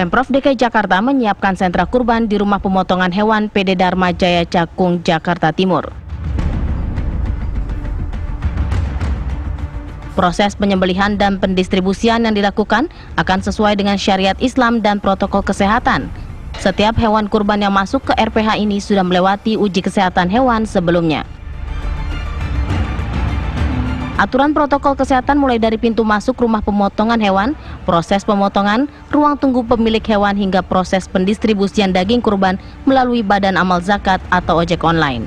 Pemprov DKI Jakarta menyiapkan sentra kurban di rumah pemotongan hewan PD Dharma Jaya Cakung, Jakarta Timur. Proses penyembelihan dan pendistribusian yang dilakukan akan sesuai dengan syariat Islam dan protokol kesehatan. Setiap hewan kurban yang masuk ke RPH ini sudah melewati uji kesehatan hewan sebelumnya. Aturan protokol kesehatan mulai dari pintu masuk rumah pemotongan hewan, proses pemotongan, ruang tunggu pemilik hewan hingga proses pendistribusian daging kurban melalui Badan Amal Zakat atau ojek online.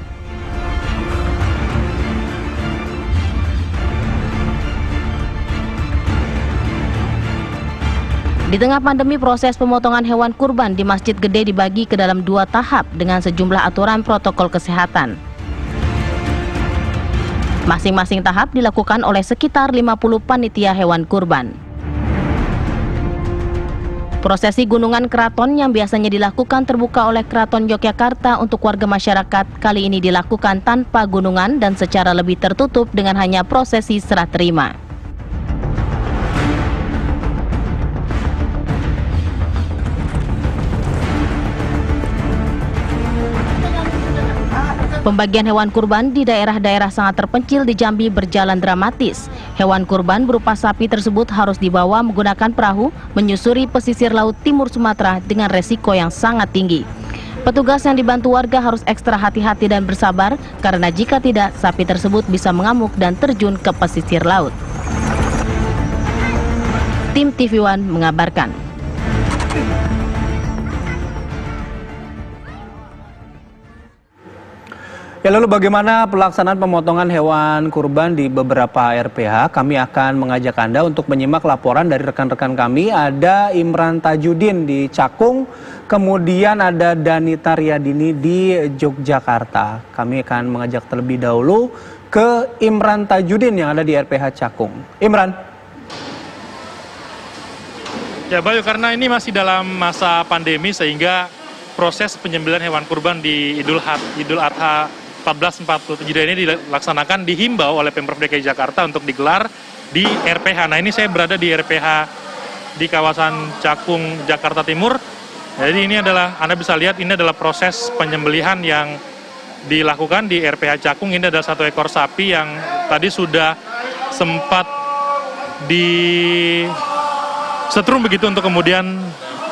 Di tengah pandemi, proses pemotongan hewan kurban di Masjid Gede dibagi ke dalam 2 tahap dengan sejumlah aturan protokol kesehatan. Masing-masing tahap dilakukan oleh sekitar 50 panitia hewan kurban. Prosesi gunungan keraton yang biasanya dilakukan terbuka oleh Keraton Yogyakarta untuk warga masyarakat kali ini dilakukan tanpa gunungan dan secara lebih tertutup dengan hanya prosesi serah terima. Pembagian hewan kurban di daerah-daerah sangat terpencil di Jambi berjalan dramatis. Hewan kurban berupa sapi tersebut harus dibawa menggunakan perahu menyusuri pesisir laut timur Sumatera dengan resiko yang sangat tinggi. Petugas yang dibantu warga harus ekstra hati-hati dan bersabar karena jika tidak, sapi tersebut bisa mengamuk dan terjun ke pesisir laut. Tim TV One mengabarkan. Ya, lalu bagaimana pelaksanaan pemotongan hewan kurban di beberapa RPH? Kami akan mengajak Anda untuk menyimak laporan dari rekan-rekan kami. Ada Imran Tajudin di Cakung, kemudian ada Danita Riyadini di Yogyakarta. Kami akan mengajak terlebih dahulu ke Imran Tajudin yang ada di RPH Cakung. Imran. Ya Bayu, karena ini masih dalam masa pandemi sehingga proses penyembelihan hewan kurban di Idul Adha 1447 ini dilaksanakan, dihimbau oleh Pemprov DKI Jakarta untuk digelar di RPH. Nah, ini saya berada di RPH di kawasan Cakung, Jakarta Timur. Jadi ini adalah, Anda bisa lihat, ini adalah proses penyembelihan yang dilakukan di RPH Cakung. Ini adalah 1 ekor sapi yang tadi sudah sempat disetrum begitu untuk kemudian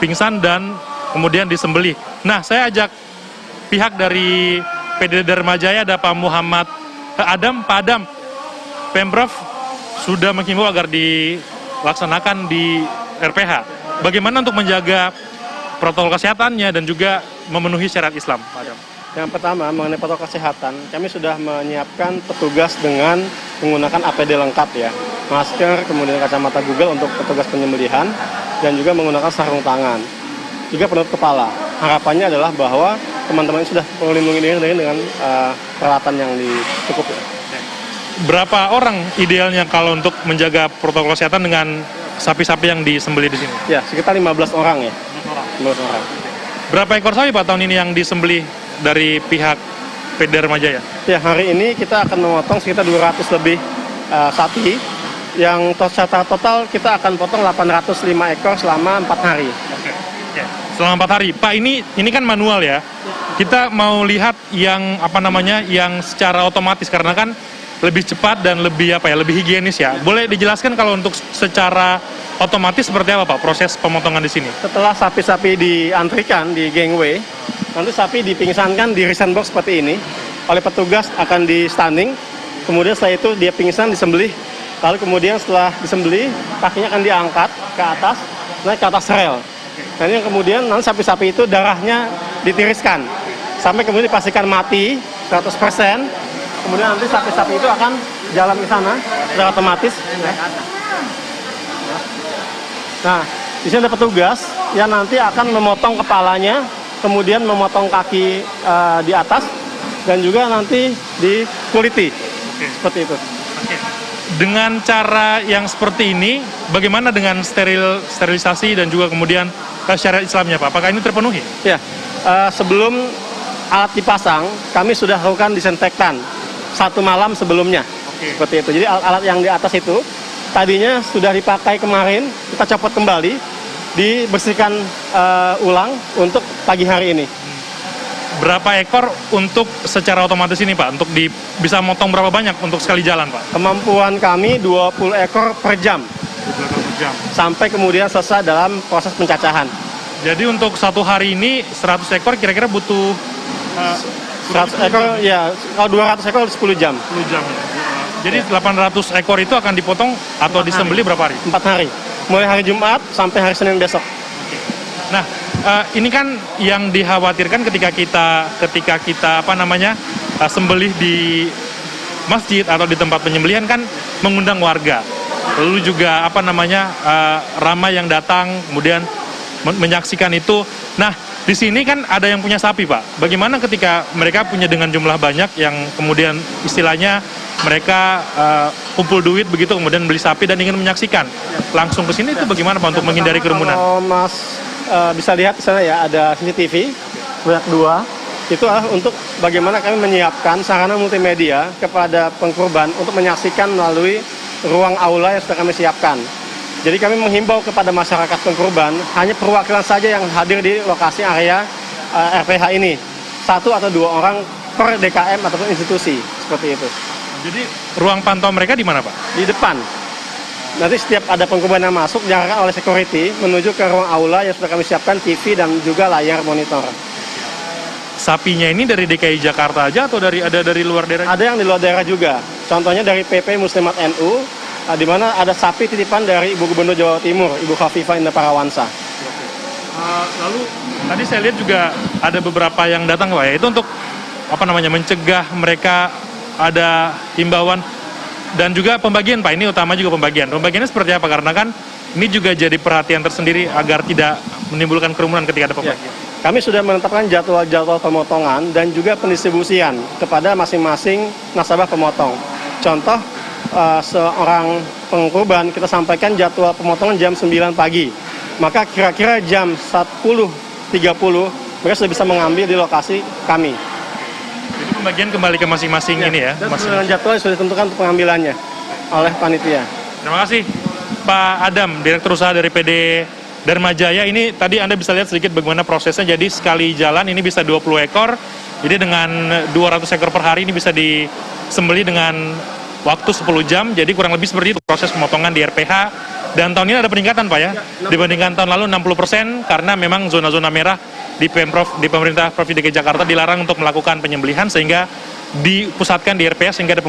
pingsan dan kemudian disembelih. Nah, saya ajak pihak dari PD Dharma Jaya, ada Pak Muhammad Adam. Pak Adam, Pemprov sudah menghimbau agar dilaksanakan di RPH. Bagaimana untuk menjaga protokol kesehatannya dan juga memenuhi syariat Islam, Pak Adam? Yang pertama, mengenai protokol kesehatan, kami sudah menyiapkan petugas dengan menggunakan APD lengkap ya. Masker, kemudian kacamata Google untuk petugas penyembelihan, dan juga menggunakan sarung tangan. Juga penutup kepala. Harapannya adalah bahwa teman-teman sudah melindungi diri dengan peralatan yang cukup. Berapa orang idealnya kalau untuk menjaga protokol kesehatan dengan sapi-sapi yang disembelih di sini? Ya, sekitar 15 orang ya. 15 orang. Berapa ekor sapi Pak tahun ini yang disembelih dari pihak PD Dharma Jaya? Ya, hari ini kita akan memotong sekitar 200 lebih sapi. Yang secara total kita akan potong 805 ekor selama 4 hari. Selama 4 hari. Pak, ini kan manual ya. Kita mau lihat yang yang secara otomatis karena kan lebih cepat dan lebih lebih higienis ya. Boleh dijelaskan kalau untuk secara otomatis seperti apa Pak proses pemotongan di sini? Setelah sapi-sapi diantrikan di gangway, nanti sapi dipingsankan di resign box seperti ini. Oleh petugas akan di standing. Kemudian setelah itu dia pingsan, disembelih. Lalu kemudian setelah disembelih, kakinya akan diangkat ke atas, naik ke atas rel. Nah, ini kemudian nanti sapi-sapi itu darahnya ditiriskan sampai kemudian dipastikan mati 100%. Kemudian nanti sapi-sapi itu akan jalan ke sana secara otomatis. Nah, di sini ada petugas yang nanti akan memotong kepalanya, kemudian memotong kaki di atas, dan juga nanti dikuliti. Seperti itu. Dengan cara yang seperti ini, bagaimana dengan sterilisasi dan juga kemudian syariat Islamnya Pak? Apakah ini terpenuhi? Ya, sebelum alat dipasang, kami sudah lakukan disinfektan 1 malam sebelumnya. Seperti itu. Jadi alat yang di atas itu tadinya sudah dipakai kemarin, kita copot kembali, dibersihkan ulang untuk pagi hari ini. Berapa ekor untuk secara otomatis ini Pak? Untuk bisa motong berapa banyak untuk sekali jalan Pak? Kemampuan kami 20 ekor per jam. 20 ekor per jam. Sampai kemudian selesai dalam proses pencacahan. Jadi untuk satu hari ini 100 ekor kira-kira butuh 100 ekor ya, kalau 200 ekor 10 jam. 10 jam. Jadi 800 ekor itu akan dipotong atau disembelih berapa hari? 4 hari. Mulai hari Jumat sampai hari Senin besok. Nah, ini kan yang dikhawatirkan ketika kita sembelih di masjid atau di tempat penyembelihan kan mengundang warga. Lalu juga ramai yang datang kemudian menyaksikan itu. Nah, di sini kan ada yang punya sapi, Pak. Bagaimana ketika mereka punya dengan jumlah banyak yang kemudian istilahnya mereka kumpul duit begitu kemudian beli sapi dan ingin menyaksikan langsung ke sini itu bagaimana Pak untuk menghindari kerumunan? Kalau Mas bisa lihat di sana ya ada CCTV banyak 2. Itu adalah untuk bagaimana kami menyiapkan sarana multimedia kepada pengkurban untuk menyaksikan melalui ruang aula yang sudah kami siapkan. Jadi kami menghimbau kepada masyarakat pengkurban hanya perwakilan saja yang hadir di lokasi area RPH ini. 1 atau 2 orang per DKM ataupun institusi seperti itu. Jadi ruang pantau mereka di mana Pak? Di depan. Nanti setiap ada pengkurban yang masuk diarahkan oleh security menuju ke ruang aula yang sudah kami siapkan TV dan juga layar monitor. Sapinya ini dari DKI Jakarta aja atau ada dari luar daerah? Ada yang di luar daerah juga. Contohnya dari PP Muslimat NU, di mana ada sapi titipan dari Ibu Gubernur Jawa Timur, Ibu Khafifah Indah Parawansa. Lalu tadi saya lihat juga ada beberapa yang datang Pak ya, itu untuk mencegah mereka ada himbauan dan juga pembagian Pak, ini utama juga pembagian. Pembagiannya seperti apa? Karena kan ini juga jadi perhatian tersendiri agar tidak menimbulkan kerumunan ketika ada pembagian. Ya. Kami sudah menetapkan jadwal-jadwal pemotongan dan juga pendistribusian kepada masing-masing nasabah pemotong. Contoh, seorang pengkurban kita sampaikan jadwal pemotongan jam 9 pagi. Maka kira-kira jam 10.30 mereka sudah bisa mengambil di lokasi kami. Jadi pembagian kembali ke masing-masing ini ya? Dan jadwal sudah ditentukan untuk pengambilannya oleh panitia. Terima kasih Pak Adam, Direktur Usaha dari PD Dharma Jaya. Ini tadi Anda bisa lihat sedikit bagaimana prosesnya. Jadi sekali jalan ini bisa 20 ekor. Jadi dengan 200 ekor per hari ini bisa disembelih dengan waktu 10 jam. Jadi kurang lebih seperti itu proses pemotongan di RPH. Dan tahun ini ada peningkatan Pak ya. Dibandingkan tahun lalu 60% karena memang zona-zona merah di pemerintah Provinsi DKI Jakarta dilarang untuk melakukan penyembelihan sehingga dipusatkan di RPH sehingga ada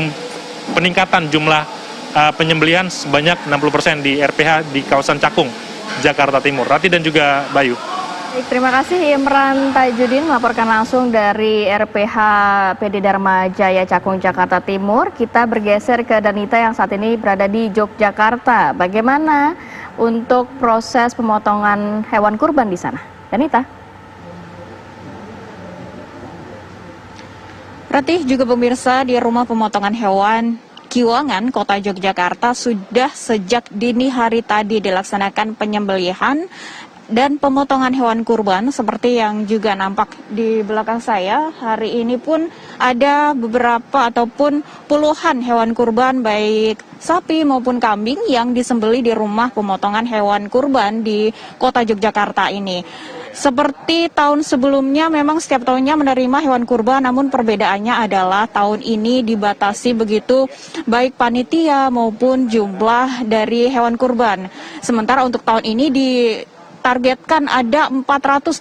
peningkatan jumlah penyembelihan sebanyak 60% di RPH di kawasan Cakung, Jakarta Timur. Rati dan juga Bayu. Baik, terima kasih Imran Tajudin melaporkan langsung dari RPH PD Dharma Jaya Cakung, Jakarta Timur. Kita bergeser ke Danita yang saat ini berada di Yogyakarta. Bagaimana untuk proses pemotongan hewan kurban di sana? Danita. Ratih juga pemirsa, di rumah pemotongan hewan Kiwangan, Kota Yogyakarta sudah sejak dini hari tadi dilaksanakan penyembelihan dan pemotongan hewan kurban seperti yang juga nampak di belakang saya. Hari ini pun ada beberapa ataupun puluhan hewan kurban baik sapi maupun kambing yang disembelih di rumah pemotongan hewan kurban di Kota Yogyakarta ini. Seperti tahun sebelumnya memang setiap tahunnya menerima hewan kurban, namun perbedaannya adalah tahun ini dibatasi begitu baik panitia maupun jumlah dari hewan kurban. Sementara untuk tahun ini ditargetkan ada 400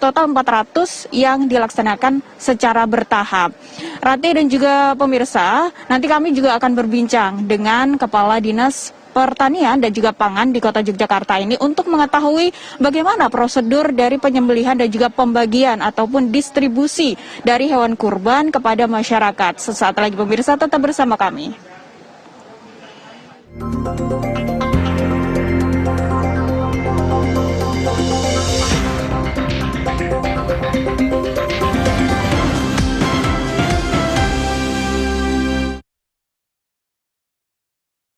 yang dilaksanakan secara bertahap. Rati dan juga pemirsa, nanti kami juga akan berbincang dengan Kepala Dinas Pertanian dan juga Pangan di Kota Yogyakarta ini untuk mengetahui bagaimana prosedur dari penyembelihan dan juga pembagian ataupun distribusi dari hewan kurban kepada masyarakat. Sesaat lagi pemirsa tetap bersama kami.